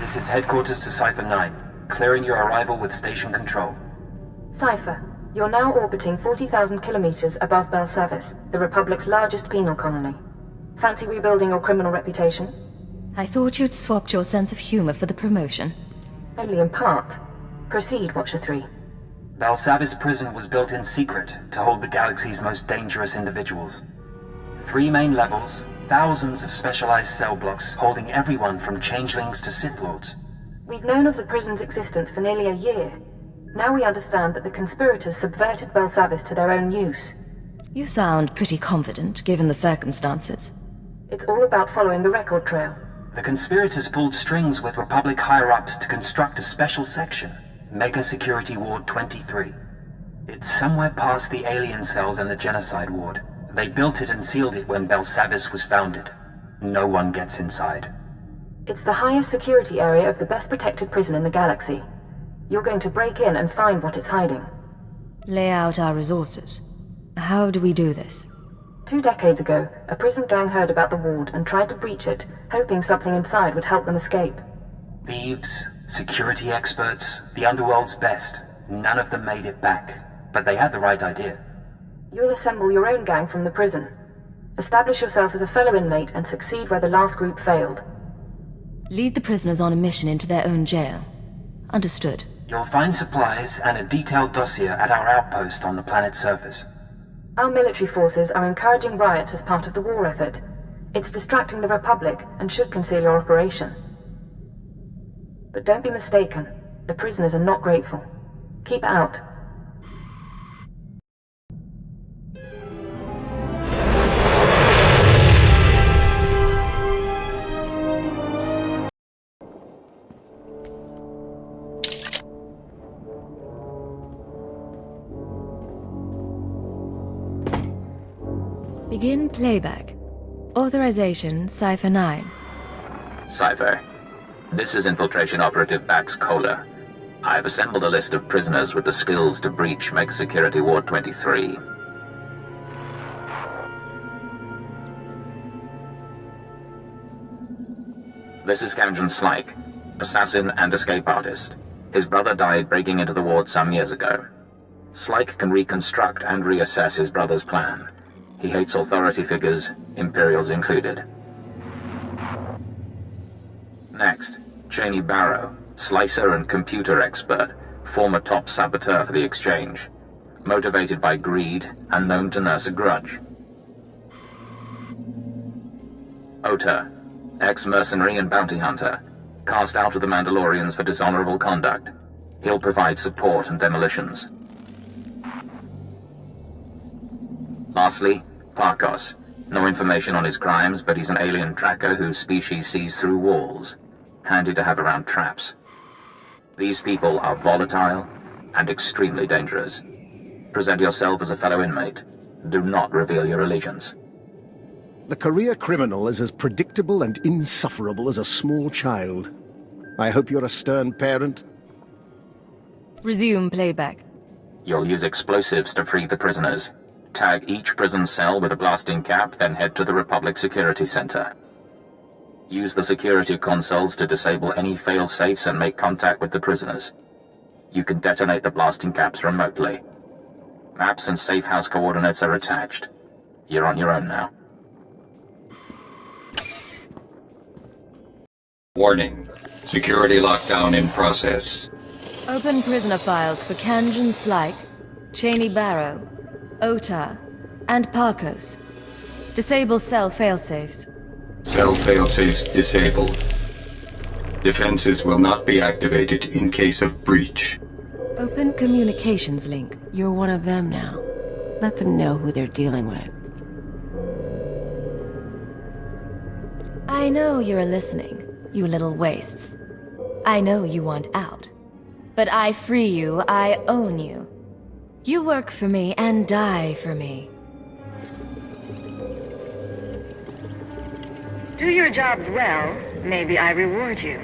This is headquarters to Cypher 9. Clearing your arrival with station control. Cypher, you're now orbiting 40,000 kilometers above Belsavis, the Republic's largest penal colony. Fancy rebuilding your criminal reputation? I thought you'd swapped your sense of humor for the promotion. Only in part. Proceed, Watcher 3. Belsavis prison was built in secret to hold the galaxy's most dangerous individuals. 3 main levels, thousands of specialized cell blocks holding everyone from changelings to Sith Lords. We've known of the prison's existence for nearly a year. Now we understand that the conspirators subverted Belsavis to their own use. You sound pretty confident, given the circumstances. It's all about following the record trail. The conspirators pulled strings with Republic higher-ups to construct a special section, Mega Security Ward 23. It's somewhere past the alien cells and the genocide ward. They built it and sealed it when Belsavis was founded. No one gets inside. It's the highest security area of the best protected prison in the galaxy. You're going to break in and find what it's hiding. Lay out our resources. How do we do this? 2 decades ago, a prison gang heard about the ward and tried to breach it, hoping something inside would help them escape. Thieves, security experts, the underworld's best. None of them made it back. But they had the right idea. You'll assemble your own gang from the prison. Establish yourself as a fellow inmate and succeed where the last group failed. Lead the prisoners on a mission into their own jail. Understood. You'll find supplies and a detailed dossier at our outpost on the planet's surface. Our military forces are encouraging riots as part of the war effort. It's distracting the Republic and should conceal your operation. But don't be mistaken. The prisoners are not grateful. Keep it out. Begin playback. Authorization, Cypher 9. Cypher, this is Infiltration Operative Bax Kohler. I've assembled a list of prisoners with the skills to breach Mega Security Ward 23. This is Camden Slyke, assassin and escape artist. His brother died breaking into the ward some years ago. Slyke can reconstruct and reassess his brother's plan. He hates authority figures, Imperials included. Next, Cheney Barrow, slicer and computer expert, former top saboteur for the Exchange. Motivated by greed and known to nurse a grudge. Ota, ex-mercenary and bounty hunter, cast out of the Mandalorians for dishonorable conduct. He'll provide support and demolitions. Lastly, Parkos. No information on his crimes, but he's an alien tracker whose species sees through walls. Handy to have around traps. These people are volatile and extremely dangerous. Present yourself as a fellow inmate. Do not reveal your allegiance. The career criminal is as predictable and insufferable as a small child. I hope you're a stern parent. Resume playback. You'll use explosives to free the prisoners. Tag each prison cell with a blasting cap, then head to the Republic Security Center. Use the security consoles to disable any fail-safes and make contact with the prisoners. You can detonate the blasting caps remotely. Maps and safe house coordinates are attached. You're on your own now. Warning. Security lockdown in process. Open prisoner files for Camden Slyke, Cheney Barrow, Ota, and Parkos. Disable cell failsafes. Cell failsafes disabled. Defenses will not be activated in case of breach. Open communications link. You're one of them now. Let them know who they're dealing with. I know you're listening, you little wastes. I know you want out. But I free you, I own you. You work for me and die for me. Do your jobs well, maybe I reward you.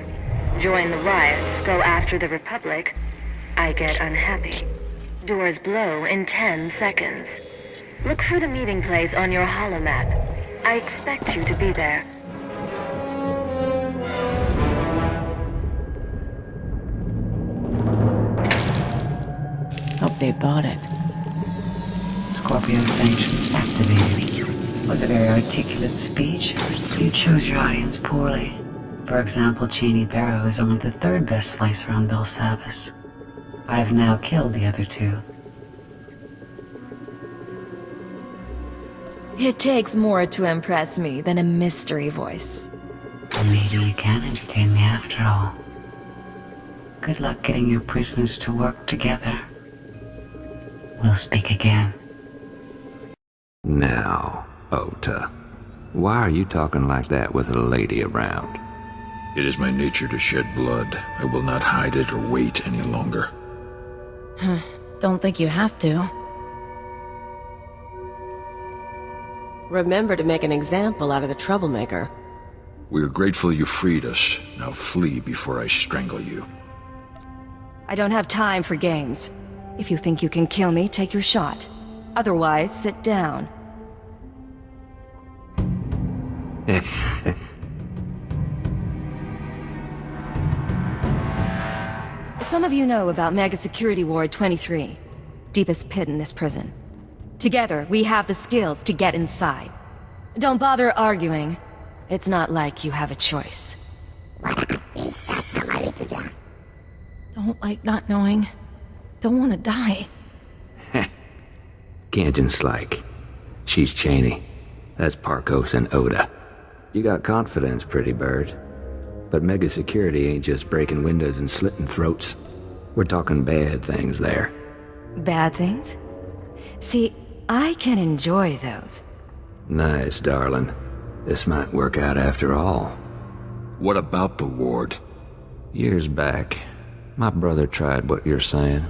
Join the riots, go after the Republic. I get unhappy. Doors blow in 10 seconds. Look for the meeting place on your holomap. I expect you to be there. they bought it. Scorpio sanctions activated. Was a very articulate speech. You chose your audience poorly. For example, Cheney Barrow is only the third best slicer on Belsavis. I've now killed the other two. It takes more to impress me than a mystery voice. Maybe you can entertain me after all. Good luck getting your prisoners to work together. We'll speak again. Now, Ota, why are you talking like that with a lady around? It is my nature to shed blood. I will not hide it or wait any longer. Don't think you have to. Remember to make an example out of the troublemaker. We are grateful you freed us. Now flee before I strangle you. I don't have time for games. If you think you can kill me, take your shot. Otherwise, sit down. Some of you know about Mega Security Ward 23. Deepest pit in this prison. Together, we have the skills to get inside. Don't bother arguing. It's not like you have a choice. Don't like not knowing. Don't want to die. Ganjan's like. She's Cheney. That's Parkos and Oda. You got confidence, pretty bird. But Mega Security ain't just breaking windows and slitting throats. We're talking bad things there. Bad things? See, I can enjoy those. Nice, darling. This might work out after all. What about the ward? Years back, my brother tried what you're saying.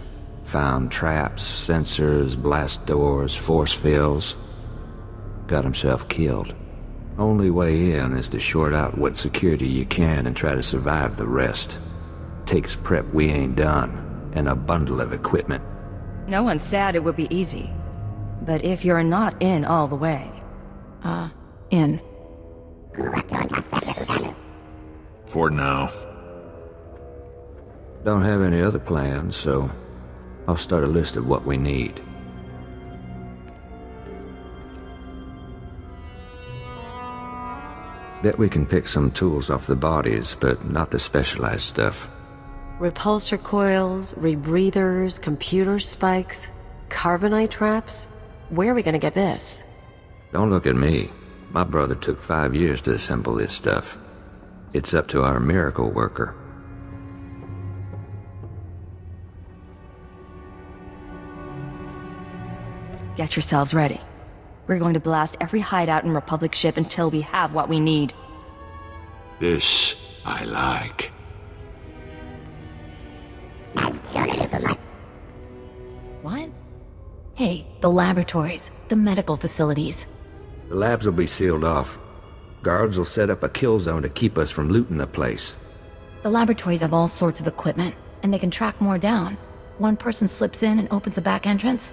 Found traps, sensors, blast doors, force fields. Got himself killed. Only way in is to short out what security you can and try to survive the rest. Takes prep we ain't done, and a bundle of equipment. No one said it would be easy. But if you're not in all the way... In. For now. Don't have any other plans, so I'll start a list of what we need. Bet we can pick some tools off the bodies, but not the specialized stuff. Repulsor coils, rebreathers, computer spikes, carbonite traps. Where are we gonna get this? Don't look at me. My brother took 5 years to assemble this stuff. It's up to our miracle worker. Get yourselves ready. We're going to blast every hideout and Republic ship until we have what we need. This I like. What? Hey, the laboratories, the medical facilities. The labs will be sealed off. Guards will set up a kill zone to keep us from looting the place. The laboratories have all sorts of equipment, and they can track more down. One person slips in and opens a back entrance.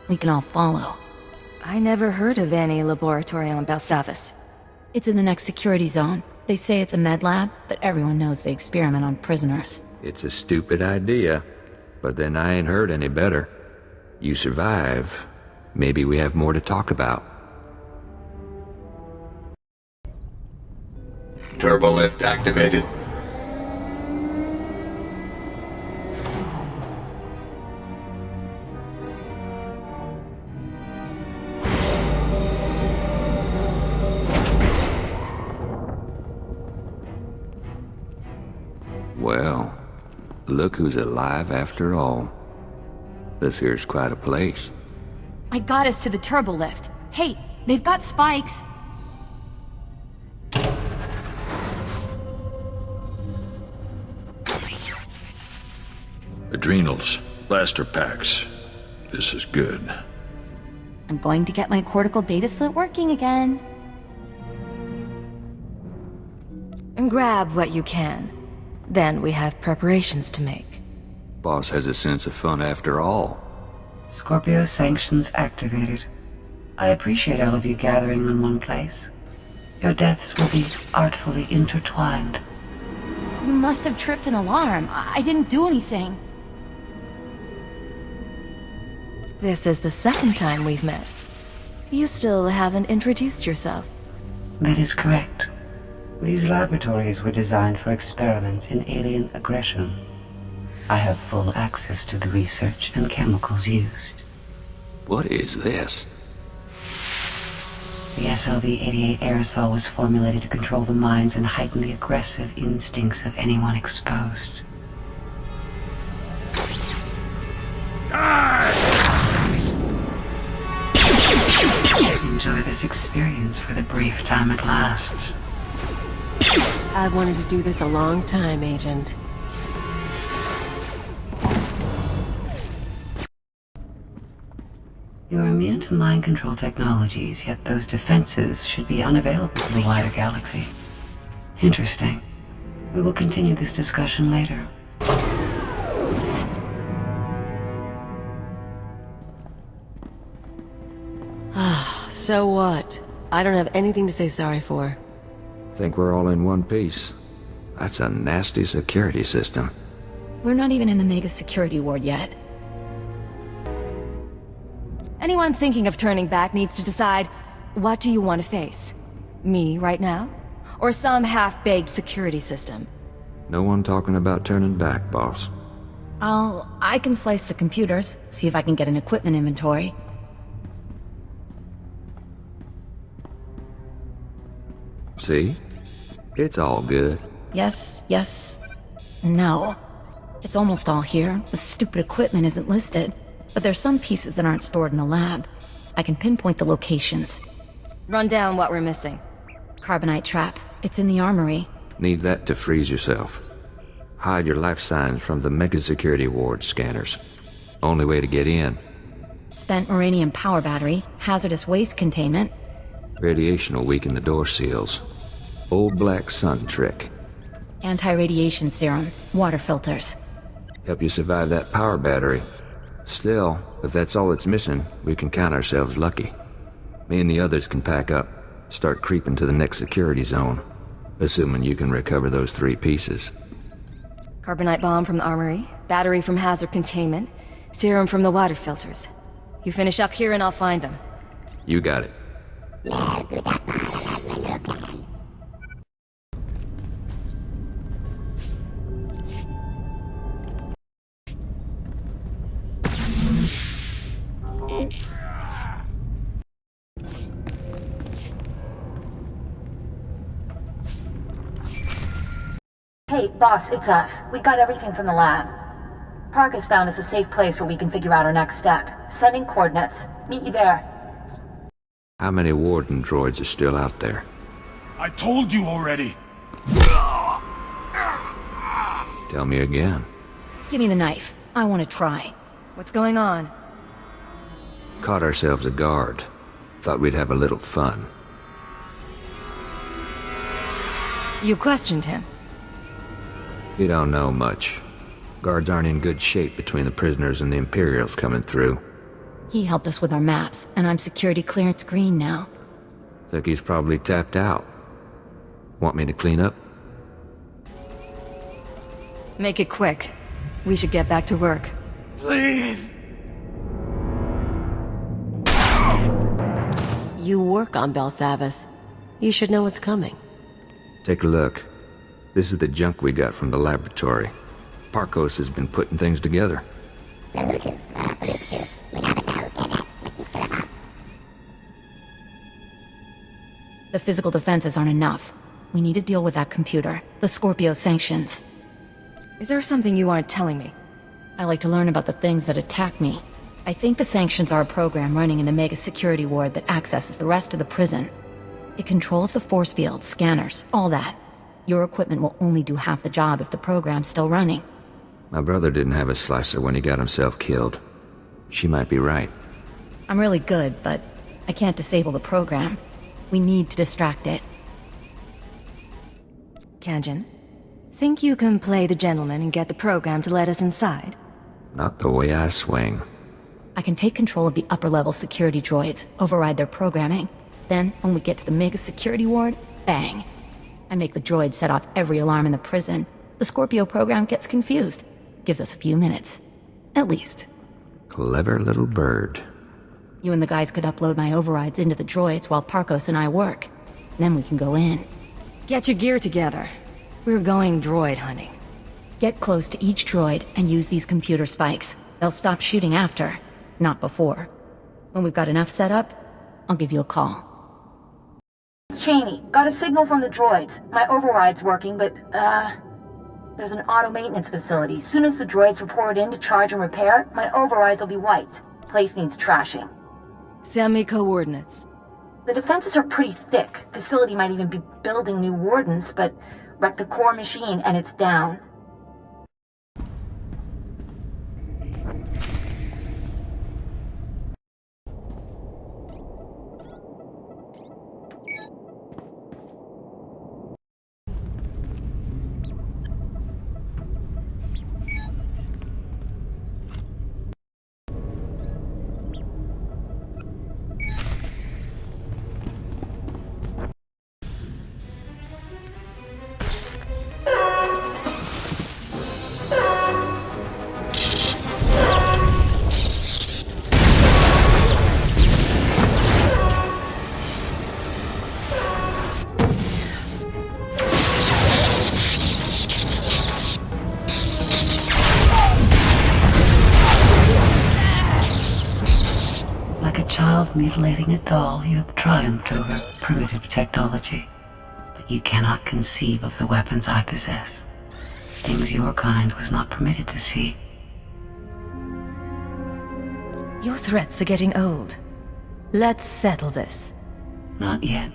We can all follow. I never heard of any laboratory on Belsavis. It's in the next security zone. They say it's a med lab, but everyone knows they experiment on prisoners. It's a stupid idea, but then I ain't heard any better. You survive, maybe we have more to talk about. Turbolift activated. Well, look who's alive after all. This here's quite a place. I got us to the turbolift. Hey, they've got spikes. Adrenals, blaster packs. This is good. I'm going to get my cortical data split working again. And grab what you can. Then we have preparations to make. Boss has a sense of fun after all. Scorpio sanctions activated. I appreciate all of you gathering in one place. Your deaths will be artfully intertwined. You must have tripped an alarm. I didn't do anything. This is the second time we've met. You still haven't introduced yourself. That is correct. These laboratories were designed for experiments in alien aggression. I have full access to the research and chemicals used. What is this? The SLV-88 aerosol was formulated to control the minds and heighten the aggressive instincts of anyone exposed. Enjoy this experience for the brief time it lasts. I've wanted to do this a long time, Agent. You are immune to mind control technologies, yet those defenses should be unavailable to the wider galaxy. Interesting. We will continue this discussion later. So what? I don't have anything to say sorry for. Think we're all in one piece. That's a nasty security system. We're not even in the mega security ward yet. Anyone thinking of turning back needs to decide, what do you want to face? Me right now? Or some half-baked security system? No one talking about turning back, boss. I can slice the computers, see if I can get an equipment inventory. See? It's all good. Yes, yes, no. It's almost all here. The stupid equipment isn't listed. But there's some pieces that aren't stored in the lab. I can pinpoint the locations. Run down what we're missing. Carbonite trap. It's in the armory. Need that to freeze yourself. Hide your life signs from the mega security ward scanners. Only way to get in. Spent uranium power battery. Hazardous waste containment. Radiation will weaken the door seals. Old black sun trick. Anti-radiation serum. Water filters. Help you survive that power battery. Still, if that's all it's missing, we can count ourselves lucky. Me and the others can pack up, start creeping to the next security zone. Assuming you can recover those 3 pieces. Carbonite bomb from the armory, battery from hazard containment, serum from the water filters. You finish up here and I'll find them. You got it. Hey, boss, it's us. We got everything from the lab. Park has found us a safe place where we can figure out our next step. Sending coordinates. Meet you there. How many warden droids are still out there? I told you already. Tell me again. Give me the knife. I want to try. What's going on? Caught ourselves a guard. Thought we'd have a little fun. You questioned him? You don't know much. Guards aren't in good shape between the prisoners and the Imperials coming through. He helped us with our maps, and I'm security clearance green now. Think he's probably tapped out. Want me to clean up? Make it quick. We should get back to work. Please! You work on Belsavis. You should know what's coming. Take a look. This is the junk we got from the laboratory. Parkos has been putting things together. The physical defenses aren't enough. We need to deal with that computer. The Scorpio sanctions. Is there something you aren't telling me? I like to learn about the things that attack me. I think the sanctions are a program running in the mega security ward that accesses the rest of the prison. It controls the force field, scanners, all that. Your equipment will only do half the job if the program's still running. My brother didn't have a slicer when he got himself killed. She might be right. I'm really good, but I can't disable the program. We need to distract it. Kanjin, think you can play the gentleman and get the program to let us inside? Not the way I swing. I can take control of the upper-level security droids, override their programming. Then, when we get to the mega security ward, bang. I make the droid set off every alarm in the prison. The Scorpio program gets confused. Gives us a few minutes. At least. Clever little bird. You and the guys could upload my overrides into the droids while Parkos and I work. Then we can go in. Get your gear together. We're going droid hunting. Get close to each droid and use these computer spikes. They'll stop shooting after, not before. When we've got enough set up, I'll give you a call. It's Cheney. Got a signal from the droids. My override's working, but, there's an auto-maintenance facility. As soon as the droids report in to charge and repair, my overrides will be wiped. Place needs trashing. Send me coordinates. The defenses are pretty thick. Facility might even be building new wardens, but wreck the core machine and it's down. Mutilating a doll, you have triumphed over primitive technology. But you cannot conceive of the weapons I possess. Things your kind was not permitted to see. Your threats are getting old. Let's settle this. Not yet.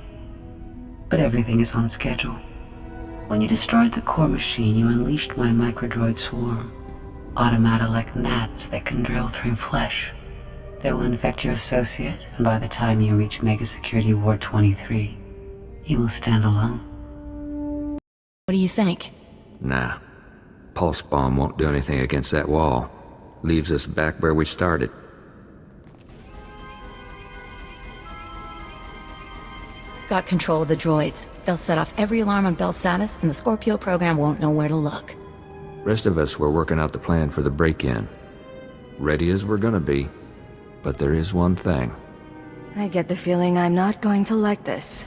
But everything is on schedule. When you destroyed the core machine, you unleashed my microdroid swarm. Automata like gnats that can drill through flesh. They will infect your associate, and by the time you reach Mega Security Ward 23, you will stand alone. What do you think? Nah. Pulse bomb won't do anything against that wall. Leaves us back where we started. Got control of the droids. They'll set off every alarm on Belsavis, and the Scorpio program won't know where to look. Rest of us were working out the plan for the break-in. Ready as we're gonna be. But there is one thing. I get the feeling I'm not going to like this.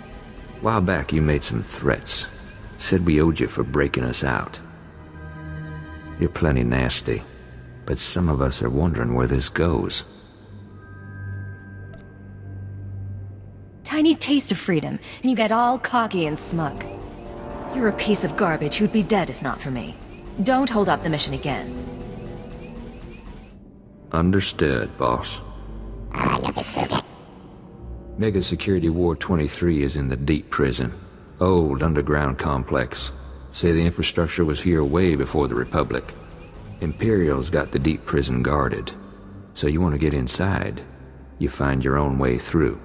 While back you made some threats. Said we owed you for breaking us out. You're plenty nasty, but some of us are wondering where this goes. Tiny taste of freedom, and you get all cocky and smug. You're a piece of garbage who'd be dead if not for me. Don't hold up the mission again. Understood, boss. Mega Security Ward 23 is in the deep prison. Old underground complex. Say the infrastructure was here way before the Republic. Imperial's got the deep prison guarded. So you want to get inside, you find your own way through.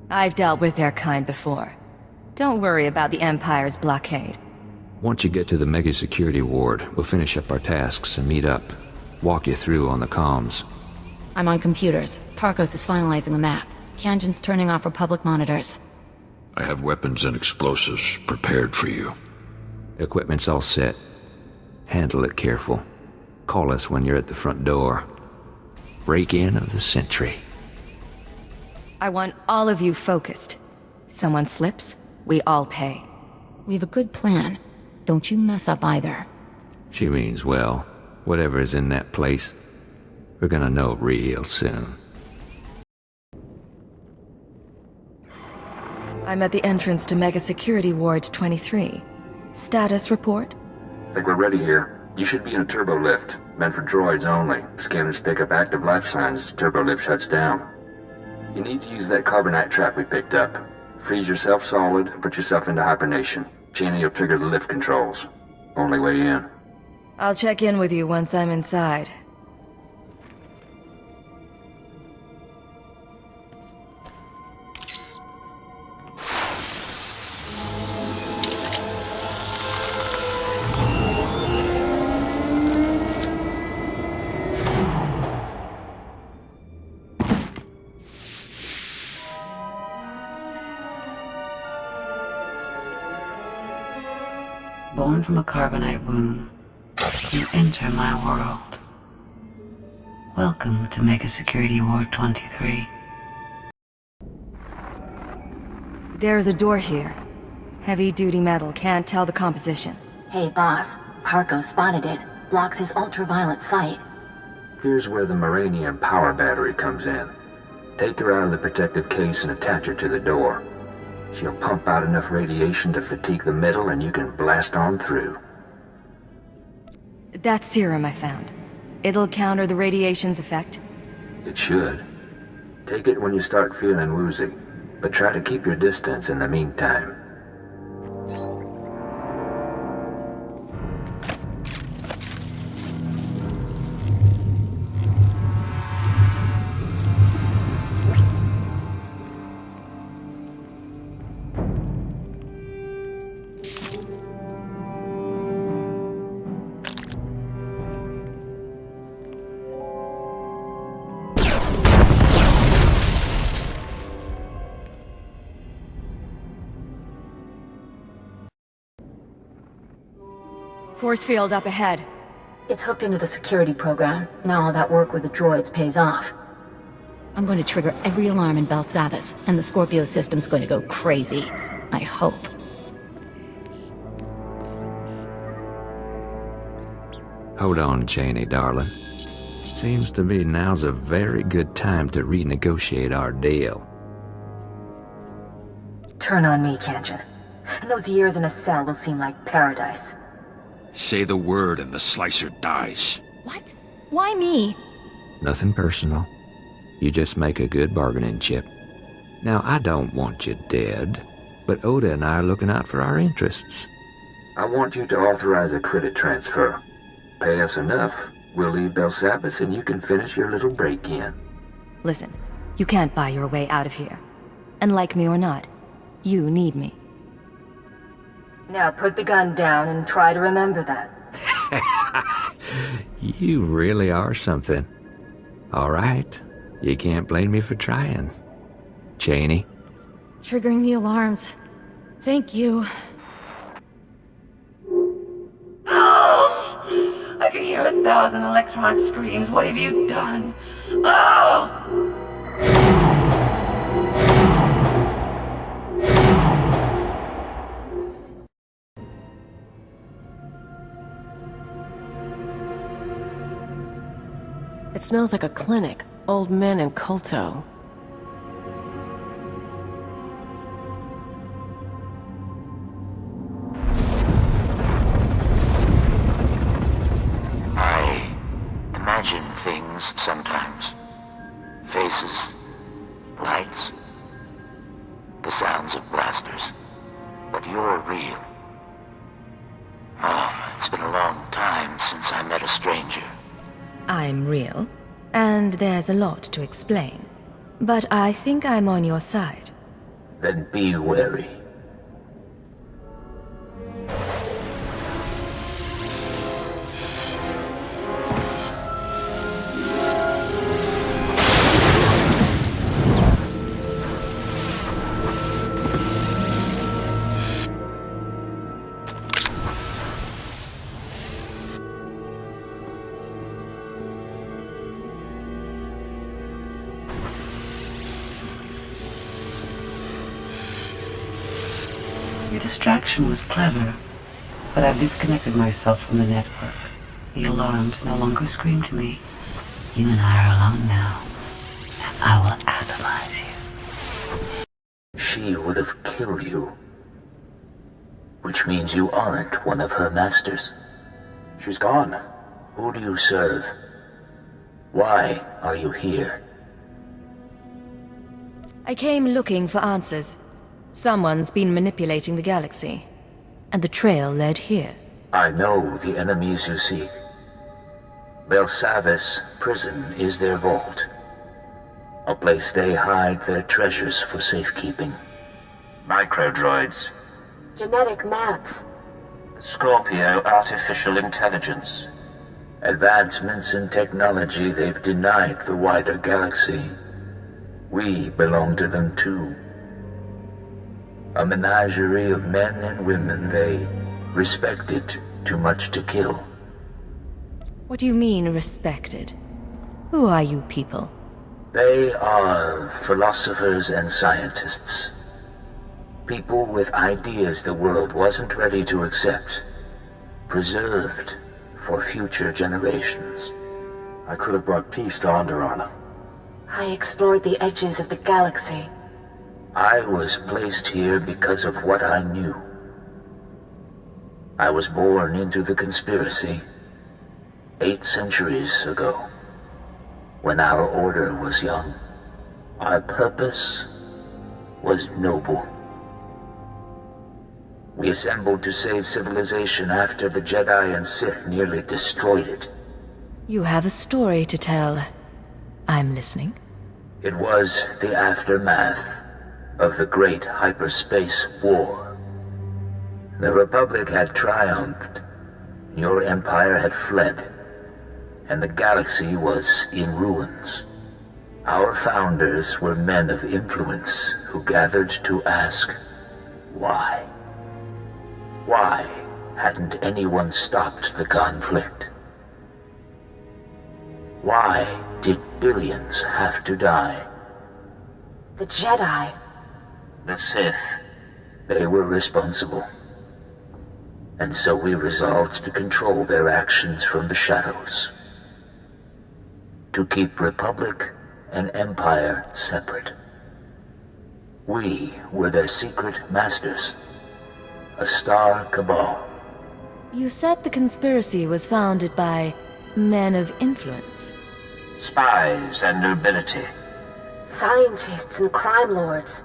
I've dealt with their kind before. Don't worry about the Empire's blockade. Once you get to the Mega Security Ward, we'll finish up our tasks and meet up. Walk you through on the comms. I'm on computers. Parkos is finalizing the map. Kanjan's turning off Republic monitors. I have weapons and explosives prepared for you. Equipment's all set. Handle it careful. Call us when you're at the front door. Break-in of the century. I want all of you focused. Someone slips, we all pay. We have a good plan. Don't you mess up either. She means well. Whatever is in that place, we're gonna know real soon. I'm at the entrance to Mega Security Ward 23. Status report? Think we're ready here. You should be in a turbo lift. Meant for droids only. Scanners pick up active life signs. Turbo lift shuts down. You need to use that carbonite trap we picked up. Freeze yourself solid, put yourself into hibernation. Cheney will trigger the lift controls. Only way in. I'll check in with you once I'm inside. Born from a carbonite womb, you enter my world. Welcome to Mega Security Ward 23. There's a door here. Heavy-duty metal, can't tell the composition. Hey, boss. Parko spotted it. Blocks his ultraviolet sight. Here's where the Moranium power battery comes in. Take her out of the protective case and attach her to the door. She'll pump out enough radiation to fatigue the metal and you can blast on through. That serum I found. It'll counter the radiation's effect? It should. Take it when you start feeling woozy, but try to keep your distance in the meantime. Force field up ahead. It's hooked into the security program. Now all that work with the droids pays off. I'm going to trigger every alarm in Belsavis, and the Scorpio system's going to go crazy. I hope. Hold on, Cheney, darling. Seems to me now's a very good time to renegotiate our deal. Turn on me, Kanjan. And those years in a cell will seem like paradise. Say the word and the slicer dies. What? Why me? Nothing personal. You just make a good bargaining chip. Now, I don't want you dead, but Oda and I are looking out for our interests. I want you to authorize a credit transfer. Pay us enough, we'll leave Belsavis and you can finish your little break-in. Listen, you can't buy your way out of here. And like me or not, you need me. Now put the gun down and try to remember that. You really are something. All right, you can't blame me for trying. Cheney? Triggering the alarms. Thank you. Oh! I can hear 1,000 electron screams. What have you done? Oh! It smells like a clinic. Old men and Kolto. I imagine things sometimes. Faces, lights, the sounds of blasters. But you're real. Oh, it's been a long time since I met a stranger. I'm real, and there's a lot to explain. But I think I'm on your side. Then be wary. Your distraction was clever, but I've disconnected myself from the network. The alarms no longer scream to me. You and I are alone now, and I will atomize you. She would have killed you. Which means you aren't one of her masters. She's gone. Who do you serve? Why are you here? I came looking for answers. Someone's been manipulating the galaxy, and the trail led here. I know the enemies you seek. Belsavis prison is their vault. A place they hide their treasures for safekeeping. Microdroids. Genetic maps. Scorpio artificial intelligence. Advancements in technology they've denied the wider galaxy. We belong to them too. A menagerie of men and women they respected too much to kill. What do you mean, respected? Who are you people? They are philosophers and scientists. People with ideas the world wasn't ready to accept. Preserved for future generations. I could have brought peace to Onderon. I explored the edges of the galaxy. I was placed here because of what I knew. I was born into the conspiracy 8 centuries ago, when our order was young. Our purpose was noble. We assembled to save civilization after the Jedi and Sith nearly destroyed it. You have a story to tell. I'm listening. It was the aftermath of the Great Hyperspace War. The Republic had triumphed, your empire had fled, and the galaxy was in ruins. Our founders were men of influence who gathered to ask, why? Why hadn't anyone stopped the conflict? Why did billions have to die? The Jedi. The Sith. They were responsible. And so we resolved to control their actions from the shadows. To keep Republic and Empire separate. We were their secret masters. A star cabal. You said the conspiracy was founded by men of influence. Spies and nobility. Scientists and crime lords.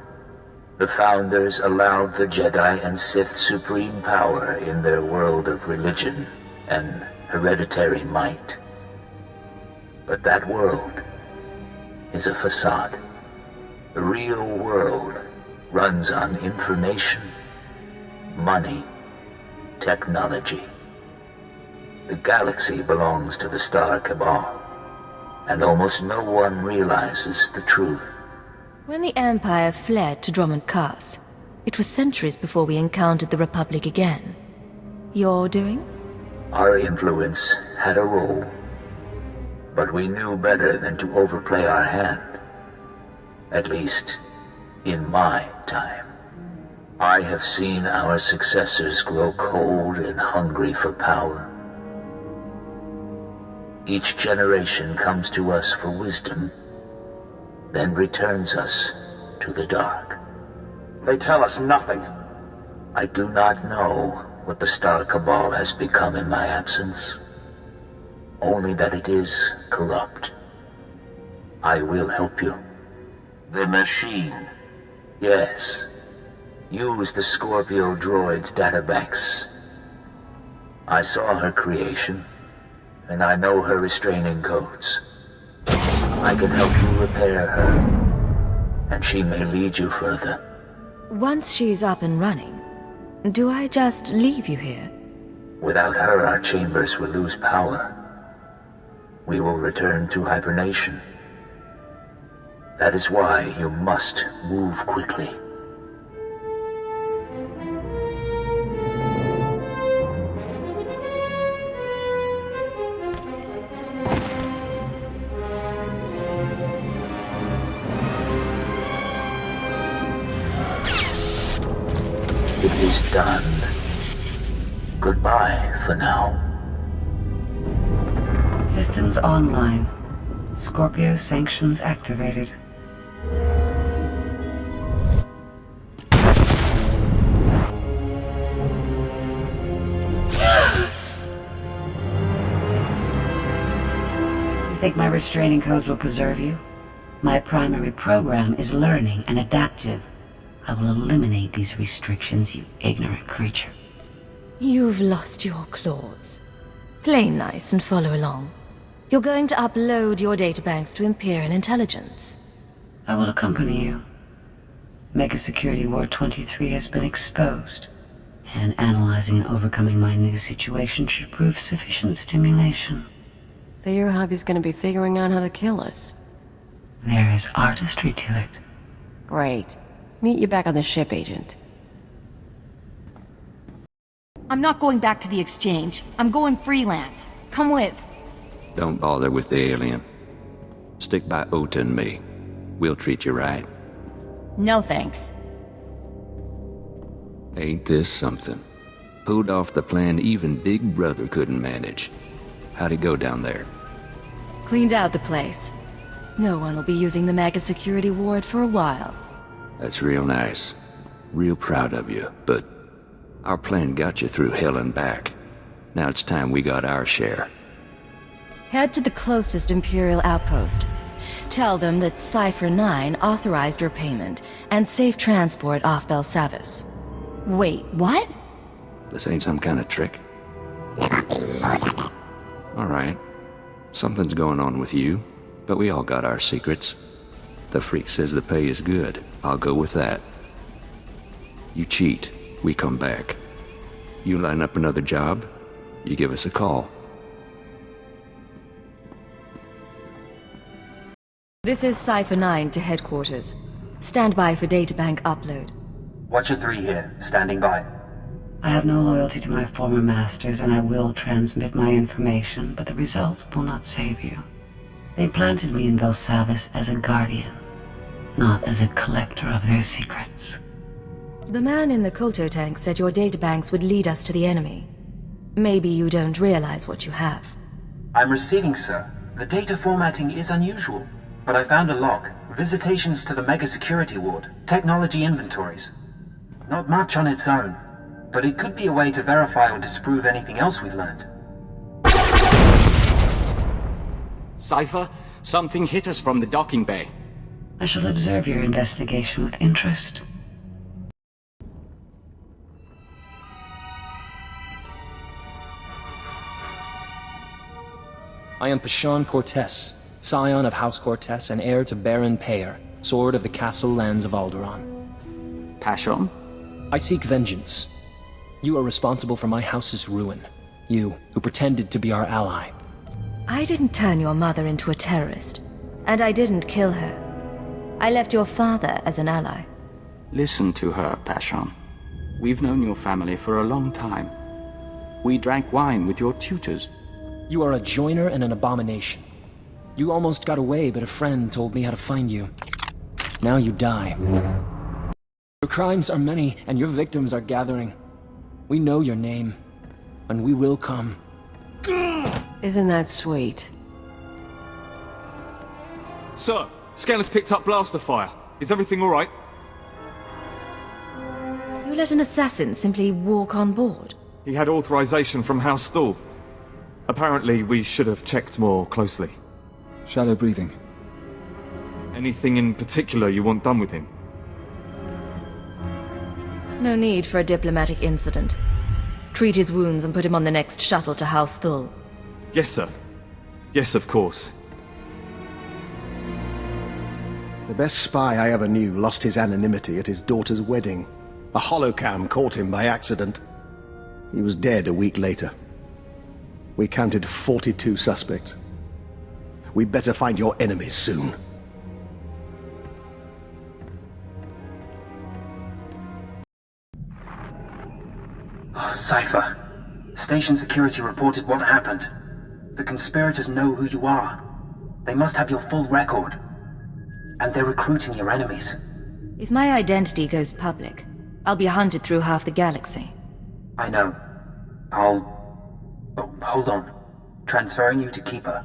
The founders allowed the Jedi and Sith supreme power in their world of religion and hereditary might. But that world is a facade. The real world runs on information, money, technology. The galaxy belongs to the Star Cabal, and almost no one realizes the truth. When the Empire fled to Drummond Cass, it was centuries before we encountered the Republic again. Your doing? Our influence had a role, but we knew better than to overplay our hand. At least, in my time. I have seen our successors grow cold and hungry for power. Each generation comes to us for wisdom, then returns us to the dark. They tell us nothing. I do not know what the Star Cabal has become in my absence. Only that it is corrupt. I will help you. The machine. Yes. Use the Scorpio droid's databanks. I saw her creation, and I know her restraining codes. I can help you repair her, and she may lead you further. Once she's up and running, do I just leave you here? Without her, our chambers will lose power. We will return to hibernation. That is why you must move quickly. It is done. Goodbye for now. Systems online. Scorpio sanctions activated. You think my restraining codes will preserve you? My primary program is learning and adaptive. I will eliminate these restrictions, you ignorant creature. You've lost your claws. Play nice and follow along. You're going to upload your databanks to Imperial Intelligence. I will accompany you. Mega Security Ward 23 has been exposed, and analyzing and overcoming my new situation should prove sufficient stimulation. So your hobby's gonna be figuring out how to kill us? There is artistry to it. Great. Meet you back on the ship, Agent. I'm not going back to the exchange. I'm going freelance. Come with. Don't bother with the alien. Stick by Ota and me. We'll treat you right. No thanks. Ain't this something? Pulled off the plan even Big Brother couldn't manage. How'd it go down there? Cleaned out the place. No one will be using the mega security ward for a while. That's real nice. Real proud of you, but our plan got you through hell and back. Now it's time we got our share. Head to the closest Imperial outpost. Tell them that Cypher 9 authorized your payment and safe transport off Belsavis. Wait, what? This ain't some kind of trick. Alright. Something's going on with you, but we all got our secrets. The freak says the pay is good. I'll go with that. You cheat, we come back. You line up another job, you give us a call. This is Cypher 9 to headquarters. Stand by for databank upload. Watcher 3 here, standing by. I have no loyalty to my former masters, and I will transmit my information, but the result will not save you. They planted me in Belsavis as a guardian, not as a collector of their secrets. The man in the Kulto tank said your databanks would lead us to the enemy. Maybe you don't realize what you have. I'm receiving, sir. The data formatting is unusual, but I found a log. Visitations to the Mega Security Ward. Technology inventories. Not much on its own, but it could be a way to verify or disprove anything else we've learned. Cypher, something hit us from the docking bay. I shall observe your investigation with interest. I am Pashon Cortez, scion of House Cortez and heir to Baron Payer, sword of the castle lands of Alderaan. Pashon? I seek vengeance. You are responsible for my house's ruin. You, who pretended to be our ally. I didn't turn your mother into a terrorist, and I didn't kill her. I left your father as an ally. Listen to her, Pashon. We've known your family for a long time. We drank wine with your tutors. You are a joiner and an abomination. You almost got away, but a friend told me how to find you. Now you die. Your crimes are many, and your victims are gathering. We know your name, and we will come. Isn't that sweet? Sir, Scanner's picked up blaster fire. Is everything alright? You let an assassin simply walk on board? He had authorization from House SWTOR. Apparently, we should have checked more closely. Shallow breathing. Anything in particular you want done with him? No need for a diplomatic incident. Treat his wounds and put him on the next shuttle to House SWTOR. Yes, sir. Yes, of course. The best spy I ever knew lost his anonymity at his daughter's wedding. A holocam caught him by accident. He was dead a week later. We counted 42 suspects. We better find your enemies soon. Cypher. Station security reported what happened. The conspirators know who you are. They must have your full record. And they're recruiting your enemies. If my identity goes public, I'll be hunted through half the galaxy. I know. Oh, hold on. Transferring you to Keeper.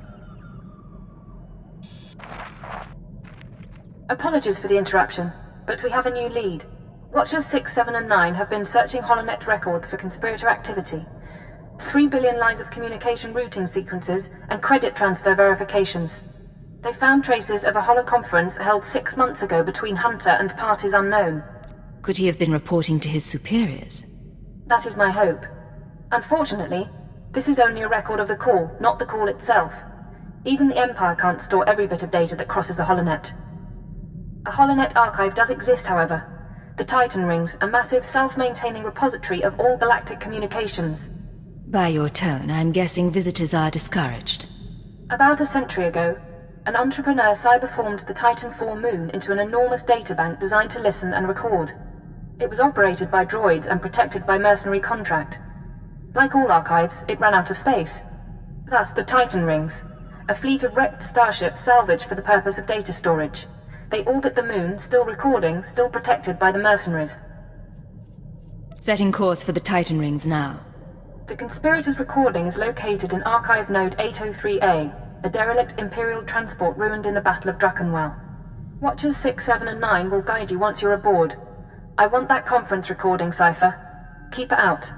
Apologies for the interruption, but we have a new lead. Watchers 6, 7, and 9 have been searching HoloNet records for conspirator activity. 3 billion lines of communication routing sequences and credit transfer verifications. They found traces of a holoconference held 6 months ago between Hunter and parties unknown. Could he have been reporting to his superiors? That is my hope. Unfortunately, this is only a record of the call, not the call itself. Even the Empire can't store every bit of data that crosses the HoloNet. A HoloNet archive does exist, however. The Titan Rings, a massive self-maintaining repository of all galactic communications. By your tone, I'm guessing visitors are discouraged. About a century ago, an entrepreneur cyberformed the Titan IV moon into an enormous databank designed to listen and record. It was operated by droids and protected by mercenary contract. Like all archives, it ran out of space. Thus, the Titan Rings, A fleet of wrecked starships salvaged for the purpose of data storage. They orbit the moon, still recording, still protected by the mercenaries. Setting course for the Titan rings now. The conspirators' recording is located in Archive Node 803A, a derelict Imperial transport ruined in the Battle of Druckenwell. Watchers 6, 7, and 9 will guide you once you're aboard. I want that conference recording, Cypher. Keep it out.